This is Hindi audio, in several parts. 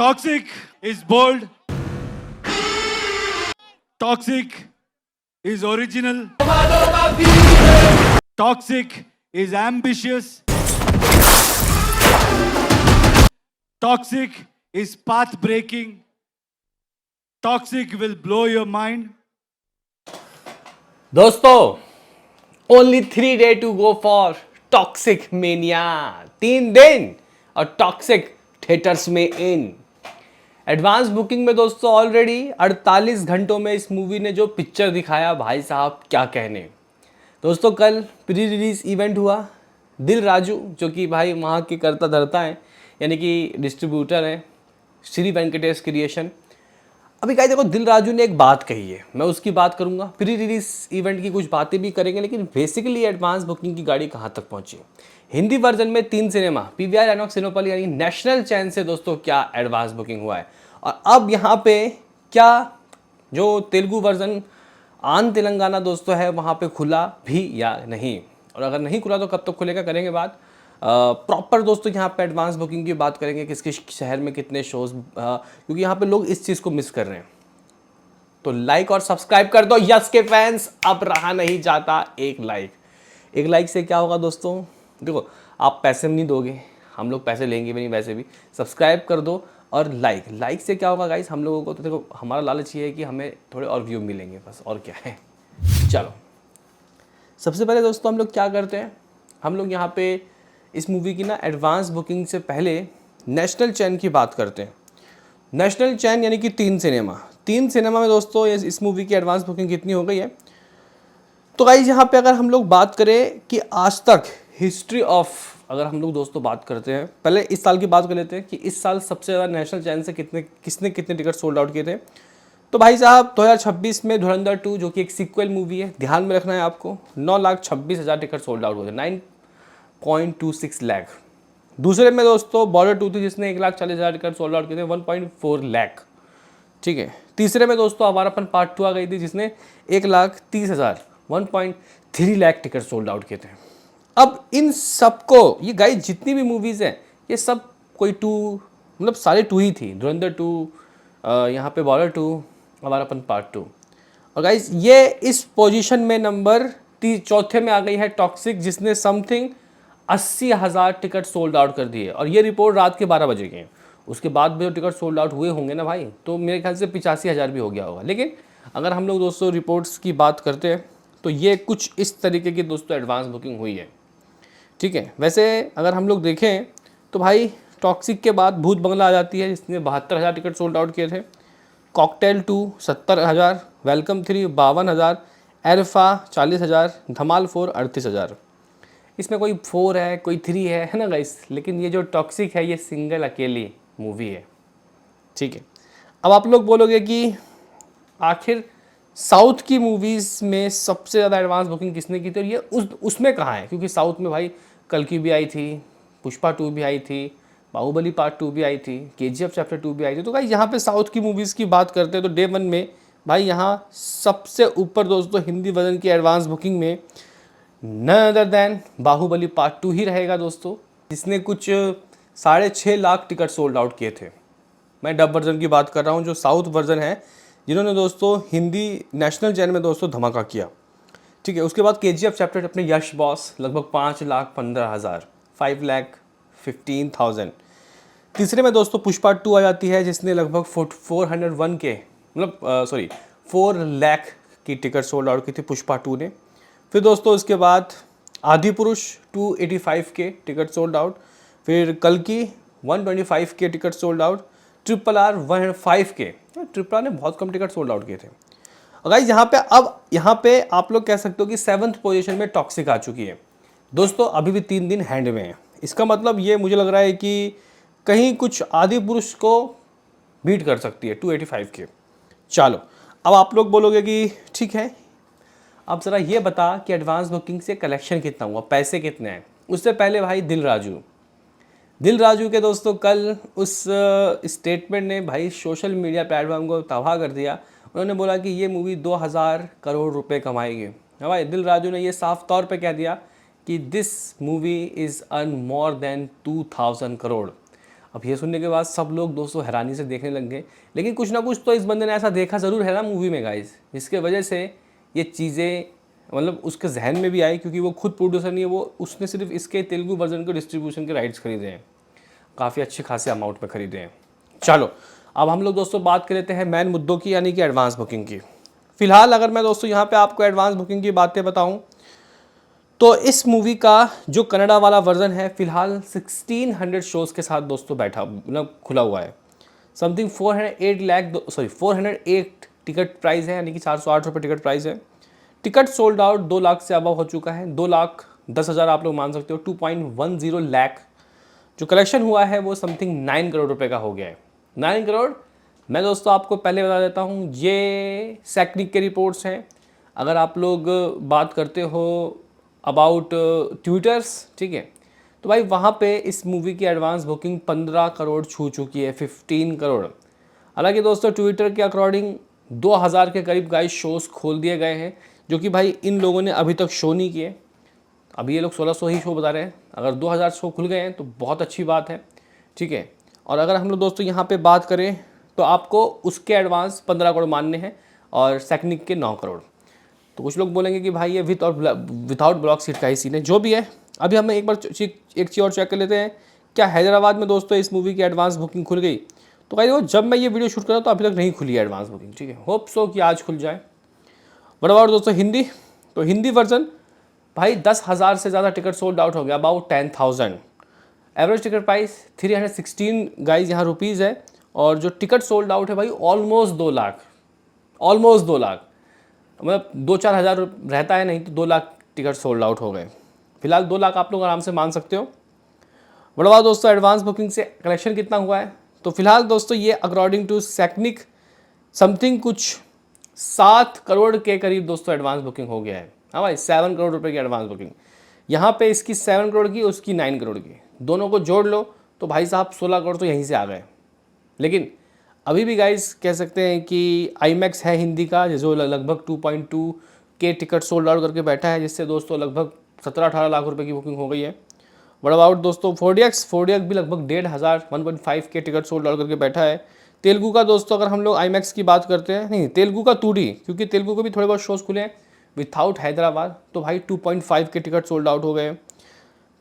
Toxic is bold. Toxic is original. Toxic is ambitious. Toxic is path breaking. Toxic will blow your mind. दोस्तों only 3 day to go for Toxic mania. 3 दिन और टॉक्सिक थिएटर्स में इन एडवांस बुकिंग में दोस्तों ऑलरेडी 48 घंटों में इस मूवी ने जो पिक्चर दिखाया भाई साहब क्या कहने। दोस्तों कल प्री रिलीज इवेंट हुआ। दिल राजू जो कि भाई वहाँ के करता धरता है यानी कि डिस्ट्रीब्यूटर हैं श्री वेंकटेश क्रिएशन। अभी क्या देखो दिल राजू ने एक बात कही है, मैं उसकी बात करूंगा। प्री रिलीज इवेंट की कुछ बातें भी करेंगे, लेकिन बेसिकली एडवांस बुकिंग की गाड़ी कहाँ तक पहुंची। हिंदी वर्जन में 3 सिनेमा पीवीआर आइनॉक्स सिनेपोली यानी नेशनल चैन से दोस्तों क्या एडवांस बुकिंग हुआ है, और अब यहाँ पे क्या जो तेलुगु वर्जन आन तेलंगाना दोस्तों है वहाँ पे खुला भी या नहीं, और अगर नहीं खुला तो कब तक खुलेगा करेंगे बात। प्रॉपर दोस्तों यहाँ पे एडवांस बुकिंग की बात करेंगे, किस किस शहर में कितने शोज़, क्योंकि यहाँ पे लोग इस चीज़ को मिस कर रहे हैं। तो लाइक और सब्सक्राइब कर दो यस के फैंस, अब रहा नहीं जाता एक लाइक से क्या होगा दोस्तों। देखो आप पैसे नहीं दोगे, हम लोग पैसे लेंगे भी नहीं, वैसे भी सब्सक्राइब कर दो और लाइक से क्या होगा गाइस, हम लोगों को तो देखो हमारा लालच ये है कि हमें थोड़े और व्यू मिलेंगे, बस और क्या है। चलो सबसे पहले दोस्तों हम लोग क्या करते हैं, हम लोग यहाँ पे इस मूवी की ना एडवांस बुकिंग से पहले नेशनल चैन की बात करते हैं। नेशनल चैन यानी कि 3 सिनेमा में दोस्तों इस मूवी की एडवांस बुकिंग कितनी हो गई है। तो गाइस यहाँ पे अगर हम लोग बात करें कि आज तक हिस्ट्री ऑफ, अगर हम लोग दोस्तों बात करते हैं, पहले इस साल की बात कर लेते हैं कि इस साल सबसे ज़्यादा नेशनल चैन से किसने कितने टिकट सोल्ड आउट किए थे। तो भाई साहब 2026 में धुरंधर 2 जो कि एक सीक्वल मूवी है, ध्यान में रखना है आपको, 9,26,000 टिकट सोल्ड आउट हुए थे, 9.26 लाख। दूसरे में दोस्तों बॉर्डर 2 थी जिसने 1,40,000 टिकट सोल्ड आउट किए थे, 1.4 लाख। ठीक है, तीसरे में दोस्तों आवारापन पार्ट 2 आ गई थी जिसने 1,30,000 1.3 लाख टिकट सोल्ड आउट किए थे। अब इन सबको ये गाइस जितनी भी मूवीज़ हैं ये सब कोई 2 मतलब सारे 2 ही थी, धुरंधर 2, यहाँ पे बॉर्डर 2, आवारापन पार्ट 2। और गाइस ये इस पोजीशन में नंबर 4 में आ गई है टॉक्सिक, जिसने समथिंग 80,000 टिकट सोल्ड आउट कर दिए, और ये रिपोर्ट रात के 12 बजे की है। उसके बाद भी जो टिकट सोल्ड आउट हुए होंगे ना भाई, तो मेरे ख्याल से 85,000 भी हो गया होगा। लेकिन अगर हम लोग दोस्तों रिपोर्ट्स की बात करते हैं तो ये कुछ इस तरीके की दोस्तों एडवांस बुकिंग हुई है। ठीक है, वैसे अगर हम लोग देखें तो भाई टॉक्सिक के बाद भूत बंगला आ जाती है जिसने 72,000 टिकट सोल्ड आउट किए थे, कॉकटेल 2 70,000, वेलकम 3 52,000, एल्फा 40,000, धमाल 4 38,000। इसमें कोई 4 है कोई 3 है ना गाइस, लेकिन ये जो टॉक्सिक है ये सिंगल अकेली मूवी है। ठीक है, अब आप लोग बोलोगे कि आखिर साउथ की मूवीज़ में सबसे ज़्यादा एडवांस बुकिंग किसने की थी, और ये उसमें कहाँ है, क्योंकि साउथ में भाई कल की भी आई थी, पुष्पा 2 भी आई थी, बाहुबली पार्ट 2 भी आई थी, केजीएफ चैप्टर 2 भी आई थी। तो भाई यहाँ पे साउथ की मूवीज़ की बात करते हैं तो डे 1 में भाई यहाँ सबसे ऊपर दोस्तों हिंदी वर्जन की एडवांस बुकिंग में none other than Baahubali part 2 ही रहेगा दोस्तों, जिसने कुछ 6.5 लाख टिकट सोल्ड आउट किए थे। मैं डब वर्जन की बात कर रहा हूँ, जो साउथ वर्जन है, जिन्होंने दोस्तों हिंदी नेशनल चैनल में दोस्तों धमाका किया। ठीक है, उसके बाद केजीएफ चैप्टर अपने यश बॉस लगभग 5,15,000 5,15,000। तीसरे में दोस्तों पुष्पा 2 आ जाती है जिसने लगभग 401 के मतलब 4 लाख की टिकट सोल्ड आउट की थी पुष्पा 2 ने। फिर दोस्तों उसके बाद आदि पुरुष 285 के टिकट सोल्ड आउट, फिर कल की 125 के टिकट सोल्ड आउट, RRR 105 के, RRR ने बहुत कम टिकट सोल्ड आउट किए थे। और गाइस यहाँ पे आप लोग कह सकते हो कि 7th पोजीशन में टॉक्सिक आ चुकी है दोस्तों, अभी भी 3 दिन हैंड में है। इसका मतलब ये मुझे लग रहा है कि कहीं कुछ आदि पुरुष को बीट कर सकती है 285 के। चलो अब आप लोग बोलोगे कि ठीक है, अब ज़रा ये बता कि एडवांस बुकिंग से कलेक्शन कितना हुआ, पैसे कितने हैं। उससे पहले भाई दिल राजू के दोस्तों कल उस स्टेटमेंट ने भाई सोशल मीडिया प्लेटफॉर्म को तबाह कर दिया। उन्होंने बोला कि ये मूवी 2,000 करोड़ रुपए कमाएगी। हाँ भाई, दिल राजू ने ये साफ तौर पे कह दिया कि this movie is earn more than 2,000 crore. अब ये सुनने के बाद सब लोग दोस्तों हैरानी से देखने लग गए, लेकिन कुछ ना कुछ तो इस बंदे ने ऐसा देखा ज़रूर है ना मूवी में गाइस, जिसके वजह से ये चीज़ें मतलब उसके जहन में भी आई, क्योंकि वो खुद प्रोड्यूसर नहीं है, वो उसने सिर्फ इसके तेलुगु वर्जन के डिस्ट्रीब्यूशन के राइट्स खरीदे हैं, काफ़ी अच्छे खासे अमाउंट में खरीदे हैं। चलो अब हम लोग दोस्तों बात कर लेते हैं मेन मुद्दों की, यानी कि एडवांस बुकिंग की। फ़िलहाल अगर मैं दोस्तों यहाँ पे आपको एडवांस बुकिंग की बातें बताऊँ तो इस मूवी का जो कनाडा वाला वर्जन है फ़िलहाल 1600 शोज़ के साथ दोस्तों बैठा मतलब खुला हुआ है। समथिंग 408 टिकट प्राइस है, यानी कि 408 रुपये टिकट प्राइस है। टिकट सोल्ड आउट 2 लाख से अबव हो चुका है, 2,10,000 आप लोग मान सकते हो, 2.10 लाख। जो कलेक्शन हुआ है वो समथिंग 9 करोड़ रुपए का हो गया है। 9 करोड़। मैं दोस्तों आपको पहले बता देता हूँ, ये सैकनिक के रिपोर्ट्स हैं। अगर आप लोग बात करते हो अबाउट ट्विटर्स, ठीक है, तो भाई वहाँ पे इस मूवी की एडवांस बुकिंग 15 करोड़ छू चुकी है, 15 करोड़। हालांकि दोस्तों ट्विटर के अकॉर्डिंग 2000 के करीब गाइस शोज़ खोल दिए गए हैं, जो कि भाई इन लोगों ने अभी तक शो नहीं किए। अभी ये लोग 1600 ही शो बता रहे हैं। अगर 2000 शो खुल गए हैं तो बहुत अच्छी बात है, ठीक है। और अगर हम लोग दोस्तों यहाँ पे बात करें तो आपको उसके एडवांस 15 करोड़ मानने हैं और सैकनिक के 9 करोड़। तो कुछ लोग बोलेंगे कि भाई ये विथ और विदाउट ब्लॉक सीट का ही सीन है, जो भी है। अभी हम एक बार एक चीज़ और चेक कर लेते हैं, क्या हैदराबाद में दोस्तों इस मूवी की एडवांस बुकिंग खुल गई? तो भाई जब मैं ये वीडियो शूट कर रहा हूँ तो अभी तक नहीं खुली है एडवांस बुकिंग, ठीक है। होप सो कि आज खुल जाए। व्हाट अबाउट दोस्तों हिंदी? तो हिंदी वर्जन भाई 10,000 से ज़्यादा टिकट सोल्ड आउट हो गया, about 10,000। Average ticket price 316 guys यहाँ रुपीज़ है। और जो टिकट सोल्ड आउट है भाई ऑलमोस्ट 2 लाख, ऑलमोस्ट 2 लाख, मतलब 2-4 हज़ार रहता है, नहीं तो 2 लाख टिकट सोल्ड आउट हो गए। फिलहाल 2 लाख आप लोग आराम से मान सकते हो। बड़ा दोस्तों एडवांस बुकिंग से कलेक्शन कितना हुआ है? तो फिलहाल दोस्तों ये अकॉर्डिंग टू सैकनिक समथिंग कुछ 7 करोड़ के करीब दोस्तों एडवांस बुकिंग हो गया है। हाँ भाई 7 करोड़ रुपए की एडवांस बुकिंग। यहाँ पे इसकी 7 करोड़ की, उसकी 9 करोड़ की, दोनों को जोड़ लो तो भाई साहब 16 करोड़ तो यहीं से आ गए। लेकिन अभी भी गाइस कह सकते हैं कि आईमैक्स है हिंदी का, जो लगभग 2.2 के टिकट सोल्ड आउट करके बैठा है, जिससे दोस्तों लगभग 17-18 लाख रुपए की बुकिंग हो गई है। व्हाट अबाउट दोस्तों 4DX भी लगभग 1,500 के टिकट सोल्ड आउट करके बैठा है। तेलुगु का दोस्तों अगर हम लोग आईमैक्स की बात करते हैं, नहीं तेलुगु का 2D, क्योंकि तेलुगु को भी थोड़े बहुत शोज़ खुले हैं विथआउट हैदराबाद, तो भाई 2.5 के टिकट सोल्ड आउट हो गए।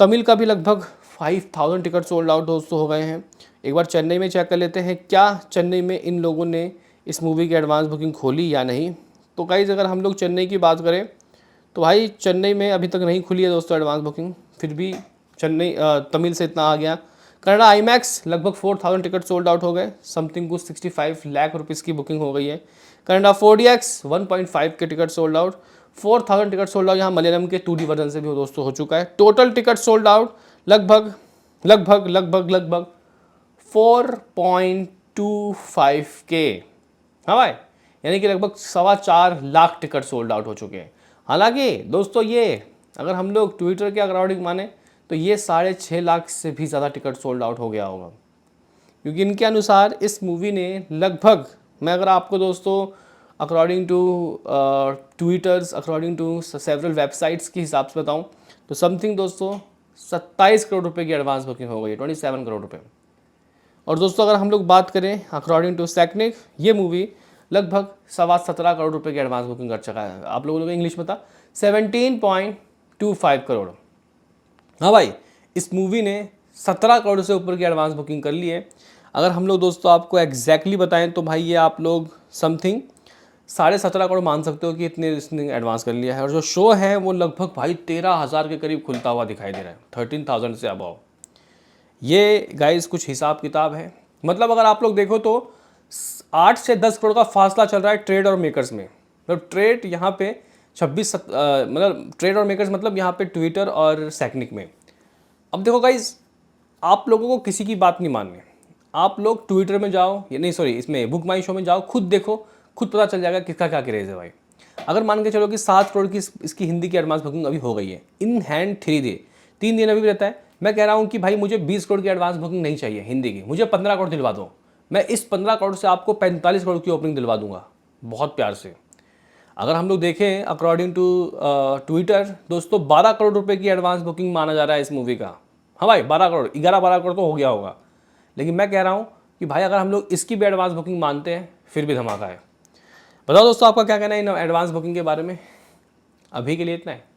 तमिल का भी लगभग 5,000 टिकट सोल्ड आउट दोस्तों हो गए हैं। एक बार चेन्नई में चेक कर लेते हैं, क्या चेन्नई में इन लोगों ने इस मूवी की एडवांस बुकिंग खोली या नहीं। तो गाइस अगर हम लोग चेन्नई की बात करें तो भाई चेन्नई में अभी तक नहीं खुली है दोस्तों एडवांस बुकिंग, फिर भी चेन्नई तमिल से इतना आ गया। कनाडा आईमैक्स लगभग 4,000 टिकट सोल्ड आउट हो गए, समथिंग कुछ 65 लाख रुपीज़ की बुकिंग हो गई है। कनाडा 4DX 1.5 के ticket sold out, 4,000 ticket sold out यहाँ मलयालम के 2D वर्जन से भी दोस्तों हो चुका है। टोटल टिकट सोल्ड आउट लगभग लगभग लगभग लगभग 4.25 के। हाँ भाई, यानी कि लगभग 4.25 लाख टिकट सोल्ड आउट हो चुके हैं। हालांकि दोस्तों ये अगर हम लोग ट्विटर के अकॉर्डिंग माने तो ये 6.5 लाख से भी ज़्यादा टिकट सोल्ड आउट हो गया होगा, क्योंकि इनके अनुसार इस मूवी ने लगभग, मैं अगर आपको दोस्तों according to Twitter's, according to several websites के हिसाब से बताऊं तो समथिंग दोस्तों 27 करोड़ रुपए की एडवांस बुकिंग हो गई है, 27 करोड़ रुपए। और दोस्तों अगर हम लोग बात करें अकॉर्डिंग टू सैकनिक, ये मूवी लगभग 17.25 करोड़ रुपए की एडवांस बुकिंग कर चुका है। आप लोगों को इंग्लिश में था 17.25 करोड़। हाँ भाई, इस मूवी ने 17 करोड़ से ऊपर की एडवांस बुकिंग कर ली है। अगर हम लोग दोस्तों आपको एग्जैक्टली बताएं तो भाई ये आप लोग समथिंग 17.5 करोड़ मान सकते हो कि इतने इसने एडवांस कर लिया है। और जो शो है वो लगभग भाई 13,000 के करीब खुलता हुआ दिखाई दे रहा है, 13,000 से अबव। ये गाइस कुछ हिसाब किताब है, मतलब अगर आप लोग देखो तो 8 से 10 करोड़ का फासला चल रहा है ट्रेड और मेकर्स में। मतलब ट्रेड यहाँ पे 26 मतलब ट्रेड और मेकर्स मतलब यहाँ पे ट्विटर और सैकनिक में। अब देखो गाइस, आप लोगों को किसी की बात नहीं माननी, आप लोग ट्विटर में जाओ, ये नहीं सॉरी इसमें बुक माई शो में जाओ, खुद देखो, खुद पता चल जाएगा किसका क्या क्रेज़ है भाई। अगर मान के चलो कि 7 करोड़ की इसकी हिंदी की एडवांस बुकिंग अभी हो गई है, इन हैंड 3 दिन अभी भी रहता है। मैं कह रहा हूँ कि भाई मुझे 20 करोड़ की एडवांस बुकिंग नहीं चाहिए हिंदी की, मुझे 15 करोड़ दिलवा दो। मैं इस 15 करोड़ से आपको 45 करोड़ की ओपनिंग दिलवा दूंगा बहुत प्यार से। अगर हम लोग देखें अकॉर्डिंग टू ट्विटर दोस्तों 12 करोड़ रुपए की एडवांस बुकिंग माना जा रहा है इस मूवी का। हाँ भाई 12 करोड़, 11-12 करोड़ तो हो गया होगा। लेकिन मैं कह रहा हूँ कि भाई अगर हम लोग इसकी भी एडवांस बुकिंग मानते हैं फिर भी धमाका है। बताओ दोस्तों आपका क्या कहना है इन एडवांस बुकिंग के बारे में। अभी के लिए इतना है।